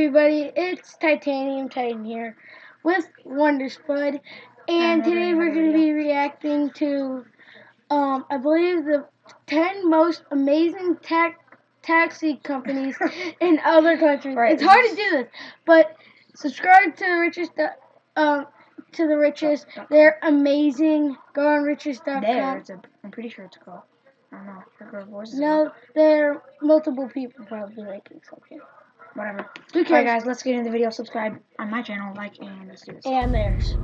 everybody, it's Titanium Titan here with Weidest, and today we're going to be reacting to, I believe the 10 most amazing taxi companies in other countries. Right. It's hard to do this, but subscribe to the richest. They're amazing. Go on richest.com. I'm pretty sure it's called. I don't know. No, there are multiple people probably making something. Whatever. Alright guys, let's get into the video. Subscribe on my channel, like, and let's do this. And theirs.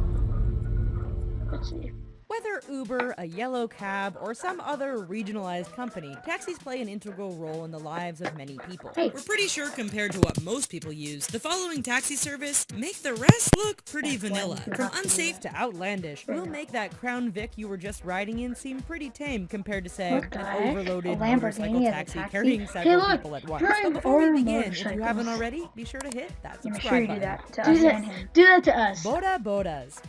Let's see. Whether Uber, a yellow cab, or some other regionalized company, taxis play an integral role in the lives of many people. Hey. We're pretty sure compared to what most people use, the following taxi service make the rest look pretty vanilla. From unsafe to outlandish, we'll make that Crown Vic you were just riding in seem pretty tame compared to, say, an overloaded motorcycle taxi carrying several people at once. But before we begin, if you haven't already, be sure to hit that subscribe button. Do that to us. Boda Bodas.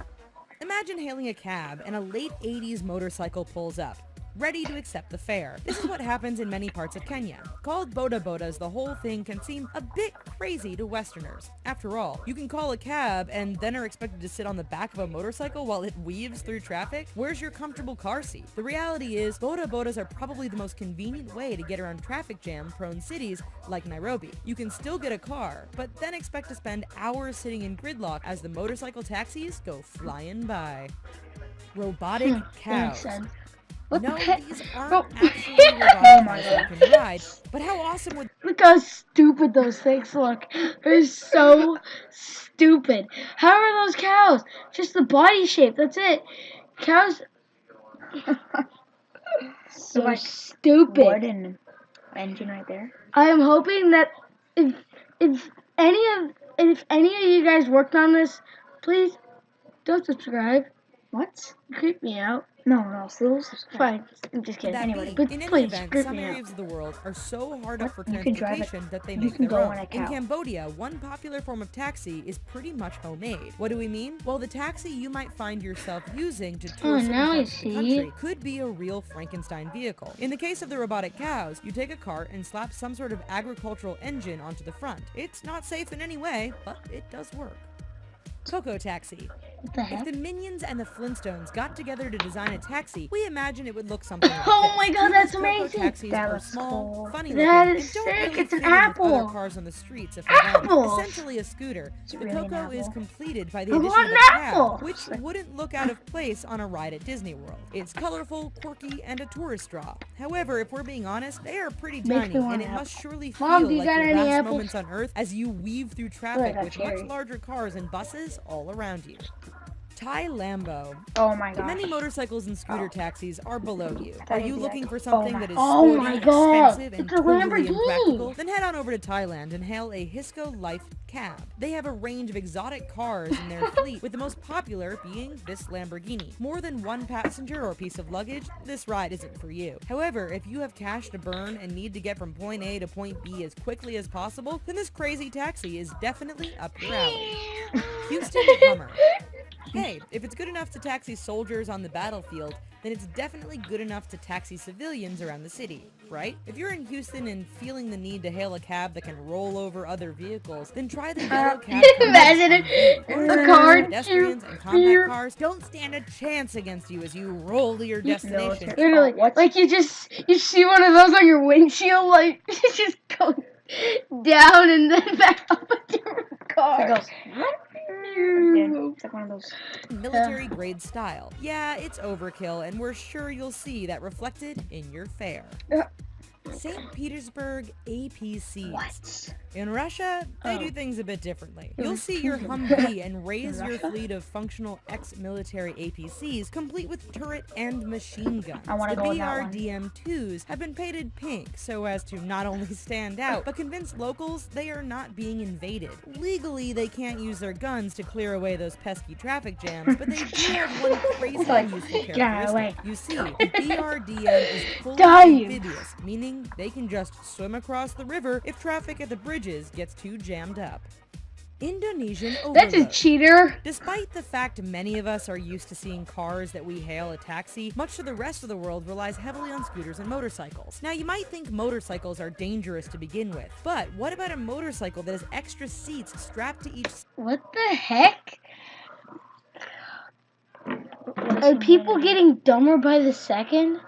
Imagine hailing a cab and a late 80s motorcycle pulls up, ready to accept the fare. This is what happens in many parts of Kenya. Called boda bodas, the whole thing can seem a bit crazy to Westerners. After all, you can call a cab and then are expected to sit on the back of a motorcycle while it weaves through traffic. Where's your comfortable car seat? The reality is, boda bodas are probably the most convenient way to get around traffic jam-prone cities like Nairobi. You can still get a car, but then expect to spend hours sitting in gridlock as the motorcycle taxis go flying by. Robotic cows. No, these aren't actually robotic cars that can ride, but how awesome would— Look how stupid those things look. They're so stupid. How are those cows? Just the body shape, that's it. Cows so like stupid. Wooden engine right there. I am hoping that if any of you guys worked on this, please don't subscribe. What? You creep me out. No, still subscribe. Fine, I'm just kidding. Anyway, but in any please, event, creep some me areas out. of the world are so hard up for You can transportation that they you make can their go own. on a cow. In Cambodia, one popular form of taxi is pretty much homemade. What do we mean? Well, the taxi you might find yourself using to tour certain parts of the country could be a real Frankenstein vehicle. In the case of the robotic cows, you take a cart and slap some sort of agricultural engine onto the front. It's not safe in any way, but it does work. Coco Taxi. What the heck? If the Minions and the Flintstones got together to design a taxi, we imagine it would look something like Oh this. my god, that's Coco amazing! Taxis That are was small, cool. funny That looking, is and don't sick. really It's an fit in with apple. other cars on the streets if they're Apples. essentially a scooter. The really an Coco is apple? completed by the I addition want of an a cab, apple. which wouldn't look out of place on a ride at Disney World. It's colorful, quirky, and a tourist draw. However, if we're being honest, they are pretty tiny, and it must surely feel Mom, do you like got your any last apples? moments on Earth as you weave through traffic got with much cherry. larger cars and buses all around you. Thai Lambo. Oh my god. Many motorcycles and scooter taxis are below you. Are thought you you'd be looking like, for something oh that is Oh sporty, my god, expensive, and it's a totally Lamborghini. impractical? Then head on over to Thailand and hail a Hisco Life cab. They have a range of exotic cars in their fleet, with the most popular being this Lamborghini. More than one passenger or piece of luggage, this ride isn't for you. However, if you have cash to burn and need to get from point A to point B as quickly as possible, then this crazy taxi is definitely up your alley. Houston Hummer. Hey, if it's good enough to taxi soldiers on the battlefield, then it's definitely good enough to taxi civilians around the city, right? If you're in Houston and feeling the need to hail a cab that can roll over other vehicles, then try the yellow cab. Imagine a car. Pedestrians and compact cars don't stand a chance against you as you roll to your destination. Literally, like you see one of those on your windshield, like it's just going down and then back up a different car. It goes. It's like one of those Military grade style. Yeah, it's overkill, and we're sure you'll see that reflected in your fare. St. Petersburg APCs. What? In Russia, they do things a bit differently. You'll see your Humvee and raise your fleet of functional ex-military APCs, complete with turret and machine guns. I wanna The go on that one. BRDM-2s have been painted pink so as to not only stand out, but convince locals they are not being invaded. Legally, they can't use their guns to clear away those pesky traffic jams, but they do have one crazy and useful Get out of the way. characteristic. You see, the BRDM is fully Dying. amphibious, meaning they can just swim across the river if traffic at the bridges gets too jammed up. Indonesian overload. That's a cheater. Despite the fact many of us are used to seeing cars that we hail a taxi, much of the rest of the world relies heavily on scooters and motorcycles. Now, you might think motorcycles are dangerous to begin with, but what about a motorcycle that has extra seats strapped to each? What the heck? Are people getting dumber by the second?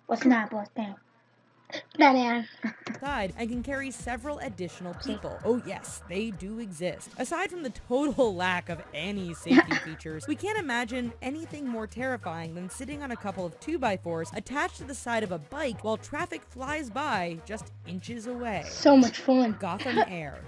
What's not, boss? Damn. Banana. Side and can carry several additional people. Oh yes, they do exist. Aside from the total lack of any safety features, we can't imagine anything more terrifying than sitting on a couple of 2x4s attached to the side of a bike while traffic flies by just inches away. So much fun. Gotham Air.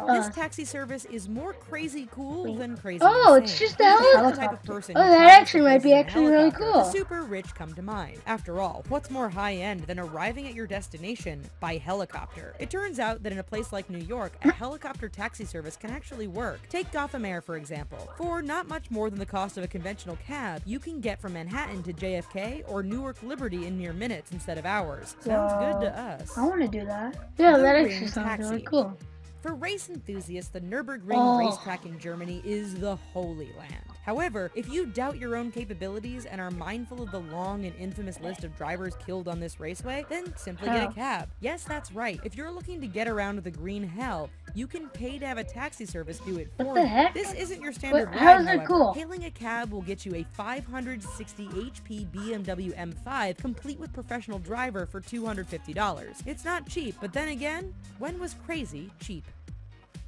This taxi service is more crazy cool than crazy Oh, insane. it's just a You're the helicopter. type of person Oh, who that travels actually to might be places in a actually really helicopter. cool. The super rich come to mind. After all, what's more high-end than arriving at your destination by helicopter? It turns out that in a place like New York, a helicopter taxi service can actually work. Take Gotham Air, for example. For not much more than the cost of a conventional cab, you can get from Manhattan to JFK or Newark Liberty in mere minutes instead of hours. Sounds good to us. I want to do that. Yeah, The that Ring actually sounds Taxi. really cool. For race enthusiasts, the Nürburgring racetrack in Germany is the holy land. However, if you doubt your own capabilities and are mindful of the long and infamous list of drivers killed on this raceway, then simply get a cab. Yes, that's right. If you're looking to get around the green hell, you can pay to have a taxi service do it for you. What the heck? This isn't your standard ride, How is it however. cool? Hailing a cab will get you a 560 HP BMW M5 complete with professional driver for $250. It's not cheap, but then again, when was crazy cheap?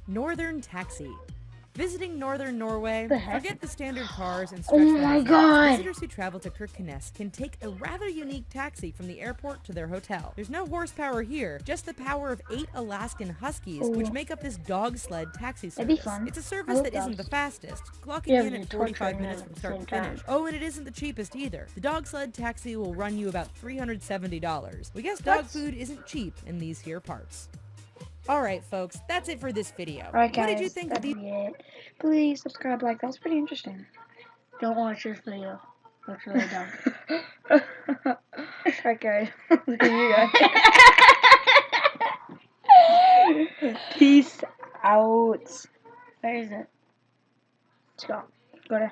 Northern Taxi. Visiting northern Norway, forget the standard cars and stretch Oh my god! Visitors who travel to Kirkenes can take a rather unique taxi from the airport to their hotel. There's no horsepower here, just the power of 8 Alaskan Huskies, which make up this dog sled taxi service. That'd be fun. It's a service that isn't the fastest, clocking in at 45 minutes from at the start same to finish. Oh, and it isn't the cheapest either. The dog sled taxi will run you about $370. We guess dog food isn't cheap in these here parts. Alright folks, that's it for this video. Alright guys, What did you think of these? Please subscribe, like, that was pretty interesting. Don't watch this video. It's really dumb. Alright guys, look at you guys. Peace out. Where is it? Let's go. Go to